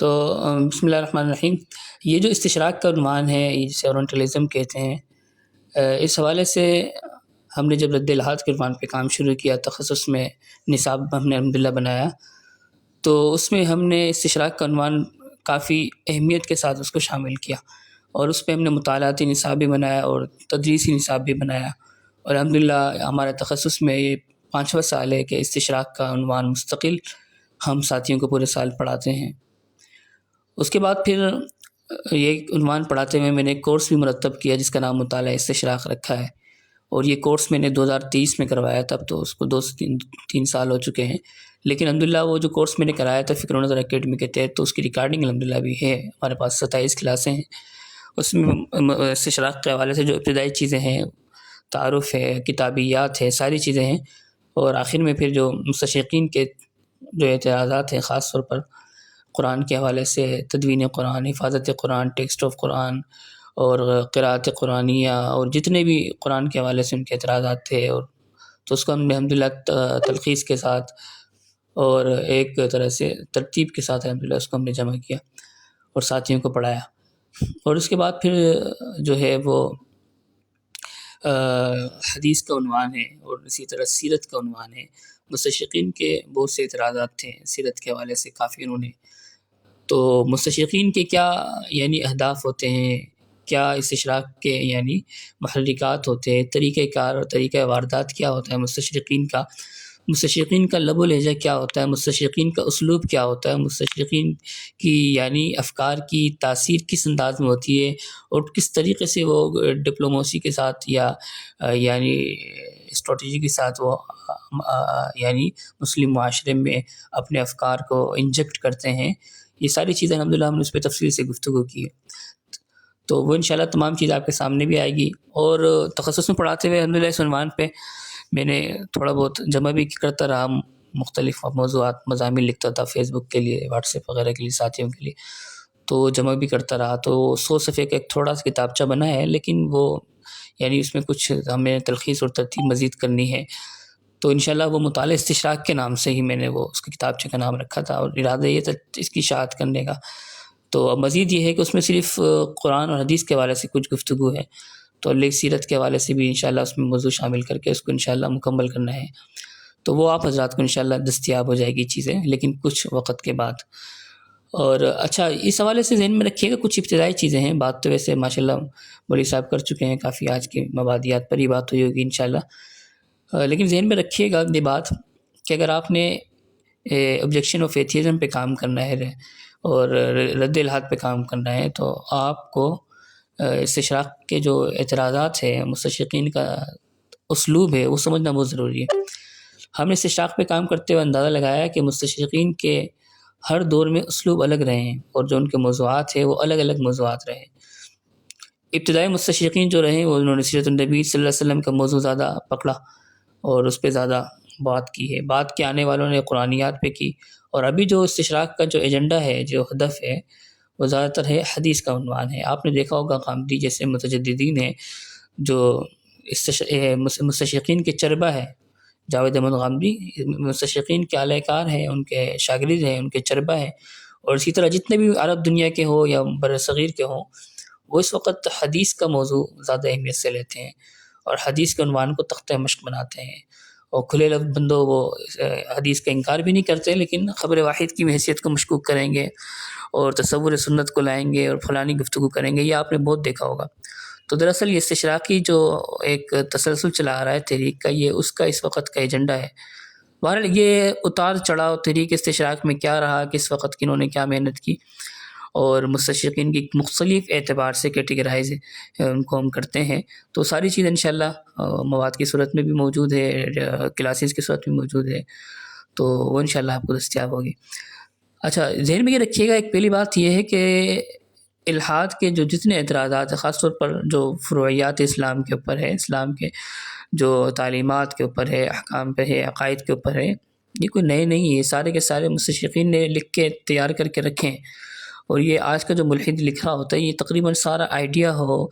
تو بسم اللہ الرحمن الرحیم. یہ جو استشراق کا عنوان ہے، یہ جسے اورینٹلزم کہتے ہیں، اس حوالے سے ہم نے جب رد الحاد کے عنوان پہ کام شروع کیا، تخصص میں نصاب ہم نے الحمدللہ بنایا، تو اس میں ہم نے استشراق کا عنوان کافی اہمیت کے ساتھ اس کو شامل کیا، اور اس پہ ہم نے مطالعاتی نصاب بھی بنایا اور تدریسی نصاب بھی بنایا، اور الحمدللہ ہمارے تخصص میں یہ 5واں سال ہے کہ استشراق کا عنوان مستقل ہم ساتھیوں کو پورے سال پڑھاتے ہیں. اس کے بعد پھر یہ عنوان پڑھاتے ہوئے میں نے ایک کورس بھی مرتب کیا جس کا نام مطالعہ استشراق رکھا ہے، اور یہ کورس میں نے 2023 میں کروایا. تب تو اس کو 2 سے 3 سال ہو چکے ہیں، لیکن الحمدللہ وہ جو کورس میں نے کرایا تھا فکر و نظر اکیڈمی کے تحت، تو اس کی ریکارڈنگ الحمدللہ بھی ہے. ہمارے پاس 27 کلاسیں ہیں. اس میں استشراق کے حوالے سے جو ابتدائی چیزیں ہیں، تعارف ہے، کتابیات ہے، ساری چیزیں ہیں، اور آخر میں پھر جو مستشرقین کے جو اعتراضات ہیں، خاص طور پر قرآن کے حوالے سے، تدوین قرآن، حفاظت قرآن، ٹیکسٹ آف قرآن، اور قراءت قرآنیہ، اور جتنے بھی قرآن کے حوالے سے ان کے اعتراضات تھے، اور تو اس کو ہم نے الحمدللہ تلخیص کے ساتھ اور ایک طرح سے ترتیب کے ساتھ الحمدللہ اس کو ہم نے جمع کیا اور ساتھیوں کو پڑھایا. اور اس کے بعد پھر جو ہے وہ حدیث کا عنوان ہے، اور اسی طرح سیرت کا عنوان ہے. مستشرقین کے بہت سے اعتراضات تھے سیرت کے حوالے سے، کافی انہوں نے، تو مستشرقین کے کیا یعنی اہداف ہوتے ہیں، کیا استشراق کے یعنی محرکات ہوتے ہیں، طریقہ کار اور طریقہ واردات کیا ہوتا ہے مستشرقین کا لب و لہجہ کیا ہوتا ہے، مستشرقین کا اسلوب کیا ہوتا ہے، مستشرقین کی یعنی افکار کی تاثیر کس انداز میں ہوتی ہے، اور کس طریقے سے وہ ڈپلومیسی کے ساتھ یا یعنی اسٹریٹجی کے ساتھ وہ یعنی مسلم معاشرے میں اپنے افکار کو انجیکٹ کرتے ہیں. یہ ساری چیزیں الحمدللہ ہم نے اس پہ تفصیل سے گفتگو کی ہے، تو وہ انشاءاللہ تمام چیزیں آپ کے سامنے بھی آئے گی. اور تخصص میں پڑھاتے ہوئے الحمدللہ اس عنوان پہ میں نے تھوڑا بہت جمع بھی کرتا رہا، مختلف موضوعات، مضامین لکھتا تھا فیس بک کے لیے، واٹس ایپ وغیرہ کے لیے، ساتھیوں کے لیے، تو جمع بھی کرتا رہا. تو 100 صفحے کا ایک تھوڑا سا کتابچہ بنا ہے، لیکن وہ یعنی اس میں کچھ ہمیں تلخیص اور ترتیب مزید کرنی ہے. تو انشاءاللہ وہ مطالعہ استشراق کے نام سے ہی میں نے وہ اس کے کتابچے کا نام رکھا تھا، اور ارادہ یہ تھا اس کی اشاعت کرنے کا. تو اب مزید یہ ہے کہ اس میں صرف قرآن اور حدیث کے حوالے سے کچھ گفتگو ہے، تو لیکن سیرت کے حوالے سے بھی انشاءاللہ اس میں موضوع شامل کر کے اس کو انشاءاللہ مکمل کرنا ہے. تو وہ آپ حضرات کو انشاءاللہ دستیاب ہو جائے گی چیزیں، لیکن کچھ وقت کے بعد. اور اچھا، اس حوالے سے ذہن میں رکھیے گا کچھ ابتدائی چیزیں ہیں. بات تو ویسے ماشاءاللہ مولوی صاحب کر چکے ہیں کافی، آج کے مبادیات پر ہی بات ہوئی ہوگی انشاءاللہ، لیکن ذہن میں رکھیے گا یہ بات کہ اگر آپ نے آبجیکشن آف ایتھیزم پہ کام کرنا ہے اور رد الحاد پہ کام کرنا ہے، تو آپ کو استشراق کے جو اعتراضات ہیں، مستشرقین کا اسلوب ہے، وہ سمجھنا بہت ضروری ہے. ہم نے استشراق پہ کام کرتے ہوئے اندازہ لگایا کہ مستشرقین کے ہر دور میں اسلوب الگ رہے ہیں، اور جو ان کے موضوعات ہیں وہ الگ الگ موضوعات رہے. ابتدائی مستشرقین جو رہے وہ انہوں نے سیرت النبی صلی اللہ علیہ وسلم کا موضوع زیادہ پکڑا اور اس پہ زیادہ بات کی ہے. بات کے آنے والوں نے قرآنیات پہ کی، اور ابھی جو استشراق کا جو ایجنڈا ہے، جو ہدف ہے، وہ زیادہ تر ہے حدیث کا عنوان ہے. آپ نے دیکھا ہوگا غامدی جیسے متجددین ہیں جو مستشرقین کے چربہ ہے، جاوید احمد غامدی مستشرقین کے اعلی کار ہیں، ان کے شاگرد ہیں، ان کے چربہ ہیں. اور اسی طرح جتنے بھی عرب دنیا کے ہوں یا بر صغیر کے ہوں، وہ اس وقت حدیث کا موضوع زیادہ اہمیت سے لیتے ہیں، اور حدیث کے عنوان کو تختہ مشق بناتے ہیں. اور کھلے لفظ بندوں وہ حدیث کا انکار بھی نہیں کرتے، لیکن خبر واحد کی حیثیت کو مشکوک کریں گے اور تصور سنت کو لائیں گے اور فلانی گفتگو کریں گے. یہ آپ نے بہت دیکھا ہوگا. تو دراصل یہ استشراقی جو ایک تسلسل چلا آ رہا ہے تحریک کا، یہ اس کا اس وقت کا ایجنڈا ہے. بہرحال یہ اتار چڑھاؤ تحریک استشراق میں کیا رہا، کس وقت کنہوں نے کیا محنت کی، اور مستشرقین کی مختلف اعتبار سے کیٹیگرائز ان کو ہم کرتے ہیں. تو ساری چیز انشاءاللہ مواد کی صورت میں بھی موجود ہے، کلاسز کی صورت میں موجود ہے، تو وہ انشاءاللہ آپ کو دستیاب ہوگی. اچھا، ذہن میں یہ رکھیے گا، ایک پہلی بات یہ ہے کہ الحاد کے جو جتنے اعتراضات ہیں، خاص طور پر جو فروعیات اسلام کے اوپر ہے، اسلام کے جو تعلیمات کے اوپر ہے، احکام پہ ہے، عقائد کے اوپر ہے، یہ کوئی نئے نہیں ہے. سارے کے سارے مستشرقین نے لکھ کے تیار کر کے رکھے ہیں. اور یہ آج کا جو ملحد لکھ رہا ہوتا ہے، یہ تقریباً سارا آئیڈیا ہو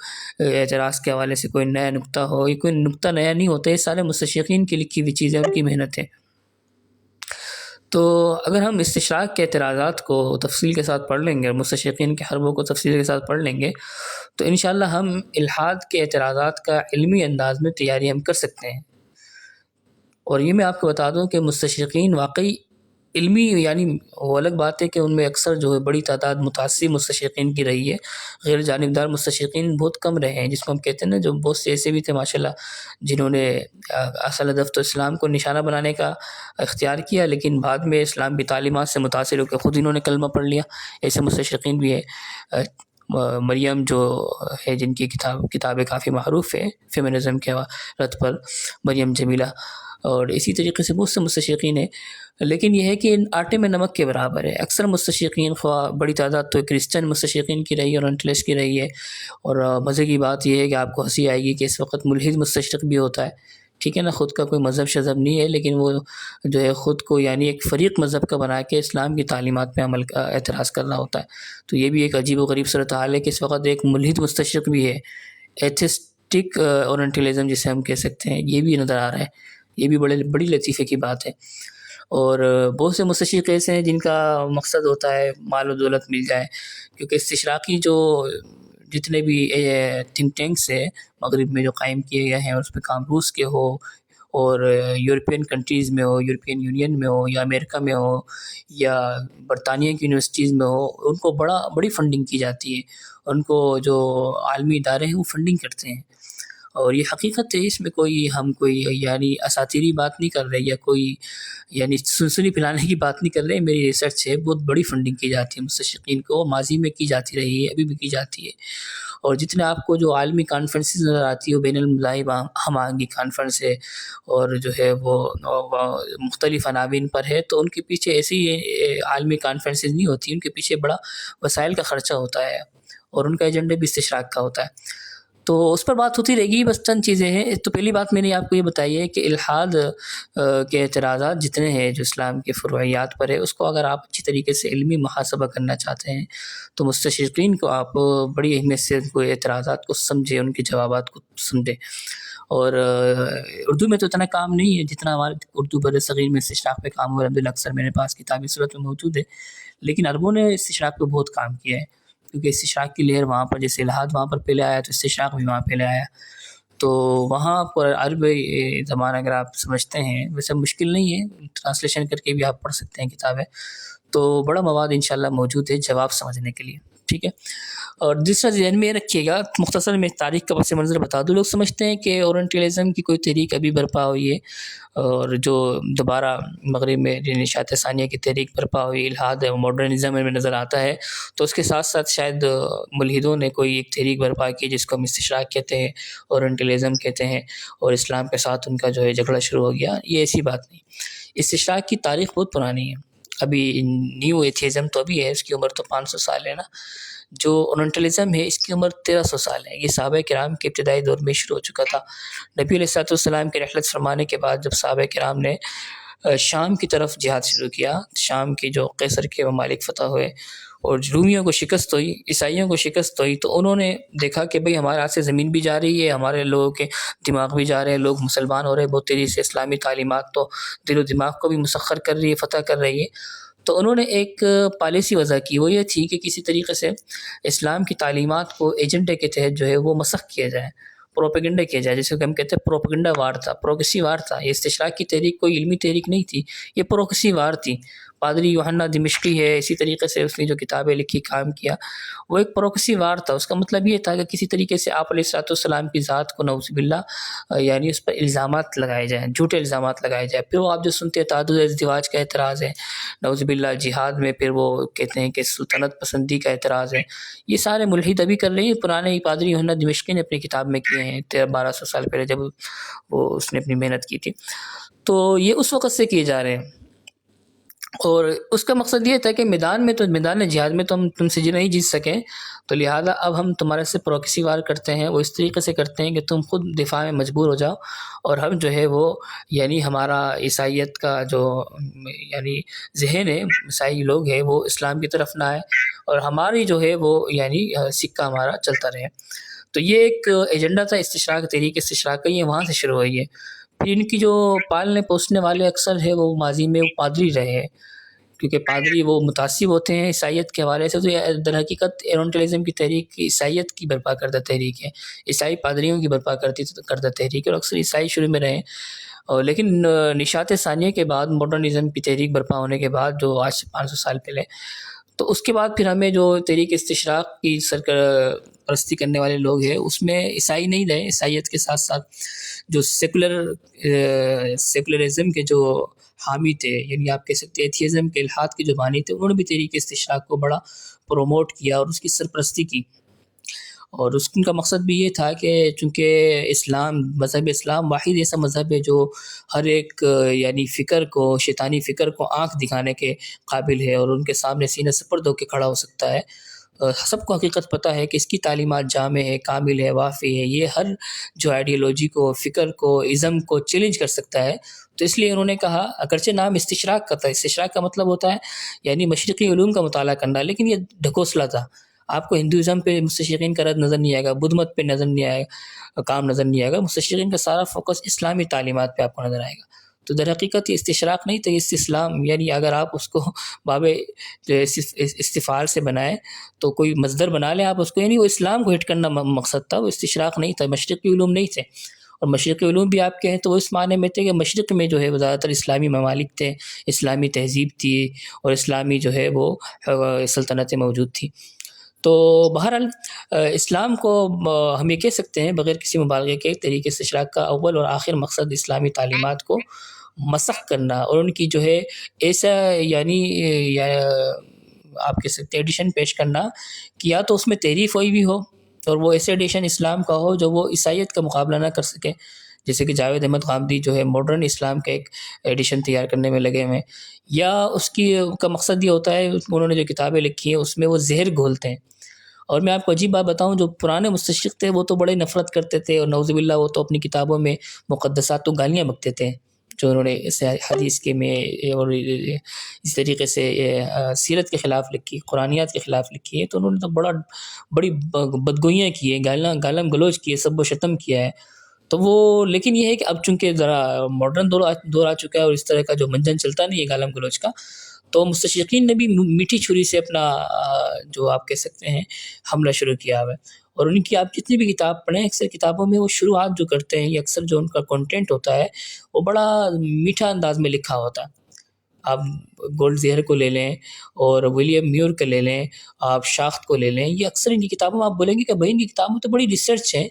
اعتراض کے حوالے سے، کوئی نیا نقطہ ہو، یہ کوئی نقطہ نیا نہیں ہوتا، یہ سارے مستشرقین کی لکھی ہوئی چیزیں، ان کی محنت ہے. تو اگر ہم استشراق کے اعتراضات کو تفصیل کے ساتھ پڑھ لیں گے اور مستشرقین کے حربوں کو تفصیل کے ساتھ پڑھ لیں گے تو انشاءاللہ ہم الحاد کے اعتراضات کا علمی انداز میں تیاری ہم کر سکتے ہیں۔ اور یہ میں آپ کو بتا دوں کہ مستشرقین واقعی علمی، یعنی وہ الگ بات ہے کہ ان میں اکثر جو ہے بڑی تعداد متعصب مستشرقین کی رہی ہے، غیر جانبدار مستشرقین بہت کم رہے ہیں، جس کو ہم کہتے ہیں نا، جو بہت سے ایسے بھی تھے ماشاءاللہ جنہوں نے اصل ہدف تو اسلام کو نشانہ بنانے کا اختیار کیا، لیکن بعد میں اسلام کی تعلیمات سے متاثر ہو کے خود انہوں نے کلمہ پڑھ لیا۔ ایسے مستشرقین بھی ہے۔ مریم جو ہے، جن کی کتابیں کافی معروف ہے فیمنزم کے رد پر، مریم جمیلہ، اور اسی طریقے سے بہت سے مستشرقین ہیں، لیکن یہ ہے کہ آٹے میں نمک کے برابر ہے۔ اکثر مستشرقین، خواہ بڑی تعداد تو کرسچن مستشرقین کی رہی ہے، اورینٹلسٹ کی رہی ہے، اور مزے کی بات یہ ہے کہ آپ کو ہنسی آئے گی کہ اس وقت ملحد مستشرق بھی ہوتا ہے، ٹھیک ہے نا، خود کا کوئی مذہب شذہب نہیں ہے، لیکن وہ جو ہے خود کو یعنی ایک فریق مذہب کا بنا کے اسلام کی تعلیمات پہ عمل کا اعتراض کر رہا ہوتا ہے۔ تو یہ بھی ایک عجیب و غریب صورتحال ہے کہ اس وقت ایک ملحد مستشرق بھی ہے، ایتھسٹک اورینٹلزم جسے ہم کہہ سکتے ہیں، یہ بھی نظر آ رہا ہے۔ یہ بھی بڑی لطیفے کی بات ہے۔ اور بہت سے مستشرق ایسے ہیں جن کا مقصد ہوتا ہے مال و دولت مل جائے، کیونکہ استشراقی جو جتنے بھی تھنک ٹینکس ہیں مغرب میں جو قائم کیے گئے ہیں، اس پہ کام روس کے ہو اور یورپین کنٹریز میں ہو، یورپین یونین میں ہو، یا امریکہ میں ہو، یا برطانیہ کی یونیورسٹیز میں ہو، ان کو بڑی فنڈنگ کی جاتی ہے، ان کو جو عالمی ادارے ہیں وہ فنڈنگ کرتے ہیں۔ اور یہ حقیقت ہے، اس میں ہم کوئی یعنی اساطیری بات نہیں کر رہے، یا کوئی یعنی سنسنی پھیلانے کی بات نہیں کر رہے۔ میری ریسرچ ہے، بہت بڑی فنڈنگ کی جاتی ہے مستشرقین کو، ماضی میں کی جاتی رہی ہے، ابھی بھی کی جاتی ہے۔ اور جتنے آپ کو جو عالمی کانفرنسز نظر آتی ہے، وہ بین المذاہب ہم آہنگی کانفرنس ہے، اور جو ہے وہ مختلف عناوین پر ہے، تو ان کے پیچھے ایسی عالمی کانفرنسز نہیں ہوتی، ان کے پیچھے بڑا وسائل کا خرچہ ہوتا ہے، اور ان کا ایجنڈا بھی استشراق کا ہوتا ہے۔ تو اس پر بات ہوتی رہے گی، بس چند چیزیں ہیں۔ تو پہلی بات میں نے آپ کو یہ بتائی ہے کہ الحاد کے اعتراضات جتنے ہیں جو اسلام کے فروعیات پر ہے، اس کو اگر آپ اچھی طریقے سے علمی محاسبہ کرنا چاہتے ہیں تو مستشرقین کو آپ بڑی اہمیت سے ان کو اعتراضات کو سمجھیں، ان کے جوابات کو سمجھیں۔ اور اردو میں تو اتنا کام نہیں ہے جتنا ہمارے اردو بر صغیر میں استشراق پہ کام ہوا ہے۔ الحمدللہ اکثر میرے پاس کتابی صورت میں موجود ہے، لیکن عربوں نے استشراق پہ بہت کام کیا ہے، کیونکہ استشراق کی لہر وہاں پر، جیسے الحاد وہاں پر پہلے آیا تو استشراق بھی وہاں پہلے آیا۔ تو وہاں پر عربی زبان اگر آپ سمجھتے ہیں، ویسے مشکل نہیں ہے، ٹرانسلیشن کر کے بھی آپ پڑھ سکتے ہیں کتابیں، تو بڑا مواد انشاءاللہ موجود ہے جواب سمجھنے کے لیے، ٹھیک ہے۔ اور دوسرا ذہن میں یہ رکھیے گا، مختصر میں تاریخ کا پس منظر بتا دوں۔ لوگ سمجھتے ہیں کہ اورینٹلزم کی کوئی تحریک ابھی برپا ہوئی ہے، اور جو دوبارہ مغرب میں نشاط ثانیہ کی تحریک برپا ہوئی، الحاد ہے، ماڈرنزم میں نظر آتا ہے، تو اس کے ساتھ ساتھ شاید ملحدوں نے کوئی ایک تحریک برپا کی جس کو ہم استشراق کہتے ہیں، اورینٹلزم کہتے ہیں، اور اسلام کے ساتھ ان کا جو ہے جھگڑا شروع ہو گیا۔ یہ ایسی بات نہیں، استشراق کی تاریخ بہت پرانی ہے۔ ابھی نیو ایتھیزم تو ابھی ہے، اس کی عمر تو 500 سال ہے نا۔ جو اورینٹلزم ہے، اس کی عمر 1300 سال ہے۔ یہ صحابہ کرام کے ابتدائی دور میں شروع ہو چکا تھا۔ نبی علیہ الصلوۃ والسلام کی رحلت فرمانے کے بعد جب صحابہ کرام نے شام کی طرف جہاد شروع کیا، شام کے جو قیصر کے ممالک فتح ہوئے اور رومیوں کو شکست ہوئی، عیسائیوں کو شکست ہوئی، تو انہوں نے دیکھا کہ بھئی ہمارے ہاتھ سے زمین بھی جا رہی ہے، ہمارے لوگوں کے دماغ بھی جا رہے ہیں، لوگ مسلمان ہو رہے ہیں بہت تیزی سے، اسلامی تعلیمات تو دل و دماغ کو بھی مسخر کر رہی ہے، فتح کر رہی ہے۔ تو انہوں نے ایک پالیسی وضع کی، وہ یہ تھی کہ کسی طریقے سے اسلام کی تعلیمات کو ایجنڈے کے تحت جو ہے وہ مسخ کیا جائے، پروپیگنڈا کیا جائے، جسے کہ ہم کہتے ہیں پروپیگنڈا وار تھا، پروکسی وار تھا۔ یہ استشراق کی تحریک کوئی علمی تحریک نہیں تھی، یہ پروکسی وار تھی۔ پادری یوحنا دمشقی ہے، اسی طریقے سے اس نے جو کتابیں لکھی، کام کیا، وہ ایک پروکسی وار تھا۔ اس کا مطلب یہ تھا کہ کسی طریقے سے آپ علیہ الصلوۃ والسلام کی ذات کو نعوذ باللہ یعنی اس پر الزامات لگائے جائیں، جھوٹے الزامات لگائے جائیں۔ پھر وہ آپ جو سنتے ہیں تعدد ازدواج کا اعتراض ہے، نعوذ باللہ جہاد میں پھر وہ کہتے ہیں کہ سلطنت پسندی کا اعتراض ہے۔ یہ سارے ملحد ابھی کر رہے ہیں، پرانے پادری یوحنا دمشقی نے اپنی کتاب میں کیے ہیں 1200 سال پہلے، جب وہ اس نے اپنی محنت کی تھی۔ تو یہ اس وقت سے کیے جا رہے ہیں، اور اس کا مقصد یہ تھا کہ میدان جہاد میں تو ہم تم سے نہیں جیت سکیں، تو لہٰذا اب ہم تمہارے سے پروکسی وار کرتے ہیں۔ وہ اس طریقے سے کرتے ہیں کہ تم خود دفاع میں مجبور ہو جاؤ، اور ہم جو ہے وہ یعنی ہمارا عیسائیت کا جو یعنی ذہن ہے، عیسائی لوگ ہیں، وہ اسلام کی طرف نہ آئے، اور ہماری جو ہے وہ یعنی سکہ ہمارا چلتا رہے۔ تو یہ ایک ایجنڈا تھا استشراق، تحریک استشراق کا، یہ وہاں سے شروع ہوئی ہے۔ پھر ان کی جو پالنے پوسنے والے اکثر ہے وہ ماضی میں وہ پادری رہے ہیں، کیونکہ پادری وہ متعصب ہوتے ہیں عیسائیت کے حوالے سے. تو یہ در حقیقت ایونٹلزم کی تحریک عیسائیت کی برپا کردہ تحریک ہے، عیسائی پادریوں کی برپا کردہ تحریک ہے، اور اکثر عیسائی شروع میں رہے ہیں. اور لیکن نشاط ثانیہ کے بعد ماڈرنزم کی تحریک برپا ہونے کے بعد جو آج سے 500 سال پہلے، تو اس کے بعد پھر ہمیں جو تحریک استشراق کی سرپرستی کرنے والے لوگ ہیں اس میں عیسائی نہیں رہے. عیسائیت کے ساتھ ساتھ جو سیکولرزم کے جو حامی تھے، یعنی آپ کہہ سکتے ہیں ایتھیزم کے الحاد کے جو بانی تھے، انہوں نے بھی تحریک استشراق کو بڑا پروموٹ کیا اور اس کی سرپرستی کی. اور اس کا مقصد بھی یہ تھا کہ چونکہ مذہب اسلام واحد ایسا مذہب ہے جو ہر ایک یعنی فکر کو، شیطانی فکر کو آنکھ دکھانے کے قابل ہے اور ان کے سامنے سینہ سپرد ہو کے کھڑا ہو سکتا ہے. سب کو حقیقت پتہ ہے کہ اس کی تعلیمات جامع ہے، کامل ہے، وافی ہے، یہ ہر جو آئیڈیالوجی کو، فکر کو، ازم کو چیلنج کر سکتا ہے. تو اس لیے انہوں نے کہا، اگرچہ نام استشراق کا تھا، استشراق کا مطلب ہوتا ہے یعنی مشرقی علوم کا مطالعہ کرنا، لیکن یہ ڈھکوسلا تھا. آپ کو ہندوازم پہ مستشرقین کا رد نظر نہیں آئے گا، بدھ مت پہ نظر نہیں آئے گا، کام نظر نہیں آئے گا. مستشرقین کا سارا فوکس اسلامی تعلیمات پہ آپ کو نظر آئے گا. تو در حقیقت یہ استشراق نہیں تھا، یہ استسلام، یعنی اگر آپ اس کو باب استفعال سے بنائیں تو کوئی مصدر بنا لیں آپ اس کو، یعنی وہ اسلام کو ہٹ کرنا مقصد تھا، وہ استشراق نہیں تھا، مشرقی علوم نہیں تھے. اور مشرقی علوم بھی آپ کہیں تو وہ اس معنی میں تھے کہ مشرق میں جو ہے وہ زیادہ تر اسلامی ممالک تھے، اسلامی تہذیب تھی اور اسلامی جو ہے وہ سلطنتیں موجود تھیں. تو بہرحال اسلام کو ہم یہ کہہ سکتے ہیں بغیر کسی مبالغے کے، تحریک استشراق کا اول اور آخر مقصد اسلامی تعلیمات کو مسخ کرنا اور ان کی جو ہے ایسا یعنی آپ کہہ سکتے ہیں ایڈیشن پیش کرنا کہ یا تو اس میں تحریف ہوئی بھی ہو اور وہ ایسے ایڈیشن اسلام کا ہو جو وہ عیسائیت کا مقابلہ نہ کر سکے، جیسے کہ جاوید احمد غامدی جو ہے ماڈرن اسلام کا ایک ایڈیشن تیار کرنے میں لگے ہوئے ہیں. یا اس کا مقصد یہ ہوتا ہے، انہوں نے جو کتابیں لکھی ہیں اس میں وہ زہر گھولتے ہیں. اور میں آپ کو عجیب بات بتاؤں، جو پرانے مستشرق تھے وہ تو بڑے نفرت کرتے تھے، اور نعوذ باللہ وہ تو اپنی کتابوں میں مقدسات تو گالیاں بکتے تھے، جو انہوں نے حدیث کے میں اور اس طریقے سے سیرت کے خلاف لکھی، قرآنیات کے خلاف لکھی ہے. تو انہوں نے تو بڑی بدگوئیاں کی ہیں، گالم گلوچ کی ہے، سب و شتم کیا ہے. تو وہ لیکن یہ ہے کہ اب چونکہ ذرا ماڈرن دور آ چکا ہے اور اس طرح کا جو منجن چلتا نہیں ہے گالم گلوچ کا، تو مستشرقین نے بھی میٹھی چھری سے اپنا جو آپ کہہ سکتے ہیں حملہ شروع کیا ہوا ہے. اور ان کی آپ جتنی بھی کتاب پڑھیں، اکثر کتابوں میں وہ شروعات جو کرتے ہیں یا اکثر جو ان کا کنٹینٹ ہوتا ہے وہ بڑا میٹھا انداز میں لکھا ہوتا ہے. آپ گولڈ زیہر کو لے لیں اور ولیم میور کو لے لیں، آپ شاخت کو لے لیں، یہ اکثر ان کی کتابوں میں آپ بولیں گے کہ بھائی ان کی کتابوں تو بڑی ریسرچ ہے،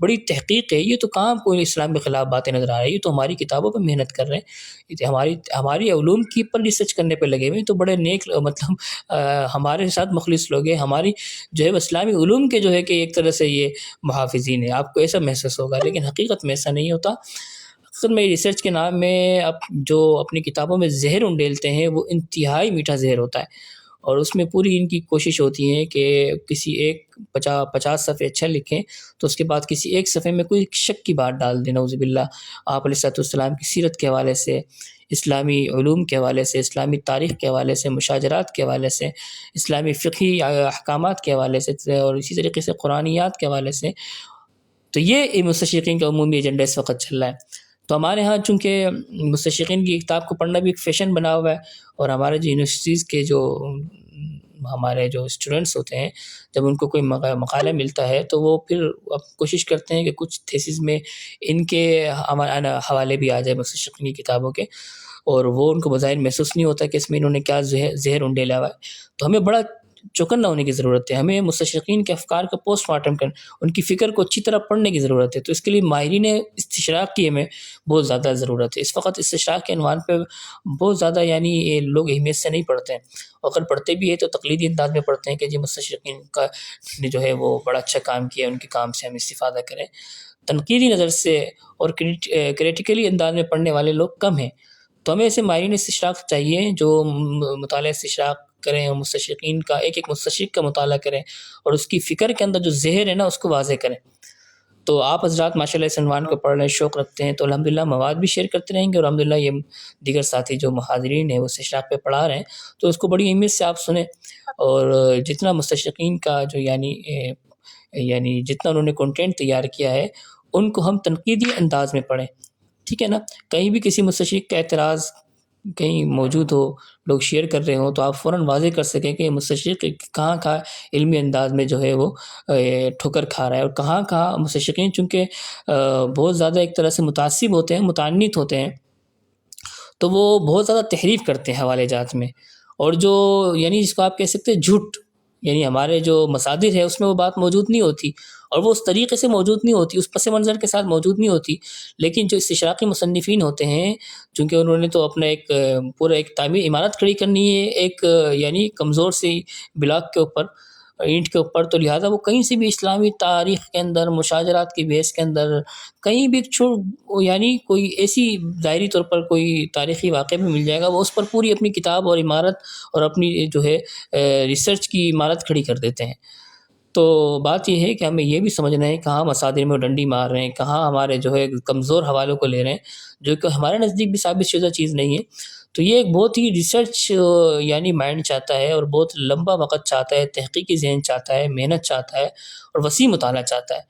بڑی تحقیق ہے، یہ تو کہاں کوئی اسلام کے خلاف باتیں نظر آ رہی ہے، یہ تو ہماری کتابوں پہ محنت کر رہے ہیں، یہ ہماری علوم کی پر ریسرچ کرنے پہ لگے ہوئے ہیں. تو بڑے نیک مطلب ہمارے ساتھ مخلص لوگ ہیں، ہماری جو ہے اسلامی علوم کے جو ہے کہ ایک طرح سے یہ محافظین ہیں. آپ کو ایسا محسوس ہوگا، لیکن حقیقت میں ایسا نہیں ہوتا. اکثر میں ریسرچ کے نام میں جو اپنی کتابوں میں زہر انڈیلتے ہیں وہ انتہائی میٹھا زہر ہوتا ہے، اور اس میں پوری ان کی کوشش ہوتی ہے کہ کسی ایک 50 صفحے اچھا لکھیں تو اس کے بعد کسی ایک صفحے میں کوئی شک کی بات ڈال دیں. نعوذ باللہ آپ علیہ السلام کی سیرت کے حوالے سے، اسلامی علوم کے حوالے سے، اسلامی تاریخ کے حوالے سے، مشاجرات کے حوالے سے، اسلامی فقہی احکامات کے حوالے سے، اور اسی طریقے سے قرآنیات کے حوالے سے. تو یہ مستشرقین کا عمومی ایجنڈا اس وقت چل رہا ہے. تو ہمارے ہاں چونکہ مستشرقین کی کتاب کو پڑھنا بھی ایک فیشن بنا ہوا ہے، اور ہمارے جو یونیورسٹیز کے جو ہمارے جو اسٹوڈنٹس ہوتے ہیں، جب ان کو کوئی مقالہ ملتا ہے تو وہ پھر اب کوشش کرتے ہیں کہ کچھ تھیسز میں ان کے حوالے بھی آ جائے مستشرقین کی کتابوں کے، اور وہ ان کو بظاہر محسوس نہیں ہوتا کہ اس میں انہوں نے کیا زہر انڈیلا ہوا ہے. تو ہمیں بڑا چوکنا ہونے کی ضرورت ہے، ہمیں مستشرقین کے افکار کا پوسٹ مارٹم کرنا، ان کی فکر کو اچھی طرح پڑھنے کی ضرورت ہے. تو اس کے لیے ماہرین استشراق کی ہمیں بہت زیادہ ضرورت ہے. اس وقت استشراق کے عنوان پہ بہت زیادہ یعنی یہ لوگ اہمیت سے نہیں پڑھتے ہیں، اگر پڑھتے بھی ہیں تو تقلیدی انداز میں پڑھتے ہیں کہ جی مستشرقین کا نے جو ہے وہ بڑا اچھا کام کیا، ان کے کام سے ہم استفادہ کریں. تنقیدی نظر سے اور کریٹیکلی انداز میں پڑھنے والے لوگ کم ہیں. تو ہمیں ایسے ماہرین استشراق چاہیے جو مطالعہ استشراق کریں اور مستشرقین کا ایک مستشرق کا مطالعہ کریں اور اس کی فکر کے اندر جو زہر ہے نا اس کو واضح کریں. تو آپ حضرات ماشاءاللہ اس عنوان کو پڑھ رہے ہیں، شوق رکھتے ہیں، تو الحمدللہ مواد بھی شیئر کرتے رہیں گے، اور الحمدللہ یہ دیگر ساتھی جو محاضرین ہیں وہ استشراق پہ پڑھا رہے ہیں تو اس کو بڑی اہمیت سے آپ سنیں. اور جتنا مستشرقین کا جو یعنی جتنا انہوں نے کنٹینٹ تیار کیا ہے ان کو ہم تنقیدی انداز میں پڑھیں ٹھیک ہے نا. کہیں بھی کسی مستشرق کا اعتراض کہیں موجود ہو، لوگ شیئر کر رہے ہوں، تو آپ فوراً واضح کر سکیں کہ مستشرق کہاں کہاں علمی انداز میں جو ہے وہ ٹھکر کھا رہا ہے، اور کہاں کہاں مستشرقین چونکہ بہت زیادہ ایک طرح سے متعصب ہوتے ہیں، متعنت ہوتے ہیں، تو وہ بہت زیادہ تحریف کرتے ہیں حوالے جات میں، اور جو یعنی جس کو آپ کہہ سکتے ہیں جھوٹ، یعنی ہمارے جو مصادر ہے اس میں وہ بات موجود نہیں ہوتی، اور وہ اس طریقے سے موجود نہیں ہوتی، اس پس منظر کے ساتھ موجود نہیں ہوتی. لیکن جو استشراقی مصنفین ہوتے ہیں، چونکہ انہوں نے تو اپنا ایک پورا ایک تعمیر عمارت کھڑی کرنی ہے ایک یعنی کمزور سی بلاک کے اوپر، اینٹ کے اوپر، تو لہٰذا وہ کہیں سے بھی اسلامی تاریخ کے اندر، مشاجرات کی بیس کے اندر کہیں بھی یعنی کوئی ایسی ظاہری طور پر کوئی تاریخی واقعہ بھی مل جائے گا، وہ اس پر پوری اپنی کتاب اور عمارت اور اپنی جو ہے ریسرچ کی عمارت کھڑی کر دیتے ہیں. تو بات یہ ہے کہ ہمیں یہ بھی سمجھنا ہے کہاں مصادر میں ڈنڈی مار رہے ہیں، کہاں ہمارے جو ہے کمزور حوالوں کو لے رہے ہیں، جو کہ ہمارے نزدیک بھی ثابت شدہ چیز نہیں ہے. تو یہ ایک بہت ہی ریسرچ یعنی مائنڈ چاہتا ہے، اور بہت لمبا وقت چاہتا ہے، تحقیقی ذہن چاہتا ہے، محنت چاہتا ہے، اور وسیع مطالعہ چاہتا ہے.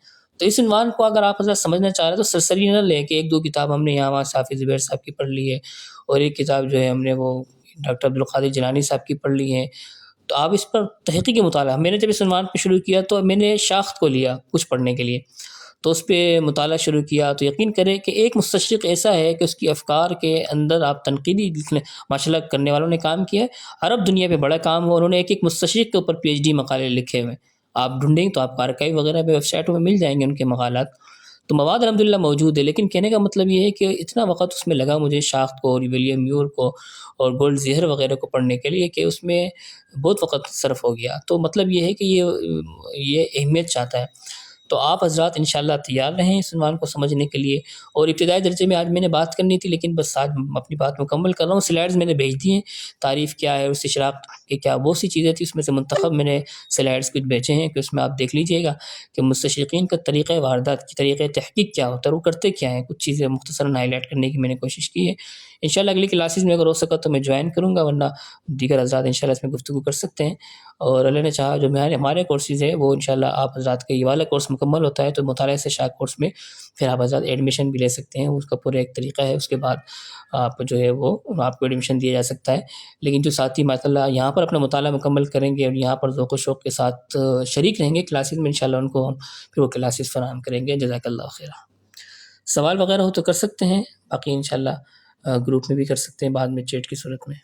تو اس عنوان کو اگر آپ حضرات سمجھنا چاہ رہے ہیں تو سرسری نہ لیں کہ ایک دو کتاب ہم نے یہاں وہاں صافی زبیر صاحب کی پڑھ لی ہے، اور ایک کتاب جو ہے ہم نے وہ ڈاکٹر عبدالقادر جیلانی صاحب کی پڑھ لی ہے. تو آپ اس پر تحقیقی مطالعہ، میں نے جب اس عنوان پہ شروع کیا تو میں نے شاخت کو لیا کچھ پڑھنے کے لیے، تو اس پہ مطالعہ شروع کیا، تو یقین کریں کہ ایک مستشرق ایسا ہے کہ اس کی افکار کے اندر آپ تنقیدی ماشاء اللہ کرنے والوں نے کام کیا ہے، عرب دنیا پہ بڑا کام ہوا، انہوں نے ایک ایک مستشرق کے اوپر پی ایچ ڈی مقالے لکھے ہوئے، آپ ڈھونڈیں گے تو آپ کارکائی وغیرہ پہ ویب سائٹوں میں مل جائیں گے ان کے مقالات. تو مواد الحمدللہ موجود ہے، لیکن کہنے کا مطلب یہ ہے کہ اتنا وقت اس میں لگا مجھے شاخت کو اور ولیم میور کو اور گولڈ زہر وغیرہ کو پڑھنے کے لیے کہ اس میں بہت وقت صرف ہو گیا. تو مطلب یہ ہے کہ یہ اہمیت چاہتا ہے. تو آپ حضرات انشاءاللہ تیار رہیں اس عنوان کو سمجھنے کے لیے. اور ابتدائی درجے میں آج میں نے بات کرنی تھی، لیکن بس آج اپنی بات مکمل کر رہا ہوں. سلائڈز میں نے بھیج دی ہیں، تعریف کیا ہے، اس اشراق کے کیا بہت سی چیزیں تھیں، اس میں سے منتخب میں نے سلائڈز کچھ بھیجے ہیں کہ اس میں آپ دیکھ لیجئے گا کہ مستشرقین کا طریقہ واردات کی طریقہ تحقیق کیا ہوتا ہے، وہ کرتے کیا ہیں. کچھ چیزیں مختصراً ہائی لائٹ کرنے کی میں نے کوشش کی ہے. انشاءاللہ اگلی کلاسز میں اگر ہو سکا تو میں جوائن کروں گا، ورنہ دیگر حضرات انشاءاللہ اس میں گفتگو کر سکتے ہیں. اور اللہ نے چاہا جو ہمارے کورسز ہیں وہ انشاءاللہ آپ حضرات کا یہ والا کورس مکمل ہوتا ہے تو مطالعہ سے شاک کورس میں پھر آپ حضرات ایڈمیشن بھی لے سکتے ہیں. اس کا پورا ایک طریقہ ہے، اس کے بعد آپ جو ہے وہ آپ کو ایڈمیشن دیا جا سکتا ہے. لیکن جو ساتھی ماشاء اللہ یہاں پر اپنا مطالعہ مکمل کریں گے اور یہاں پر ذوق و شوق کے ساتھ شریک رہیں گے کلاسز میں، انشاءاللہ ان کو ہم پھر وہ کلاسز فراہم کریں گے. جزاک اللہ خیر. سوال وغیرہ ہو تو کر سکتے ہیں، باقی انشاءاللہ گروپ میں بھی کر سکتے ہیں بعد میں چیٹ کی صورت میں.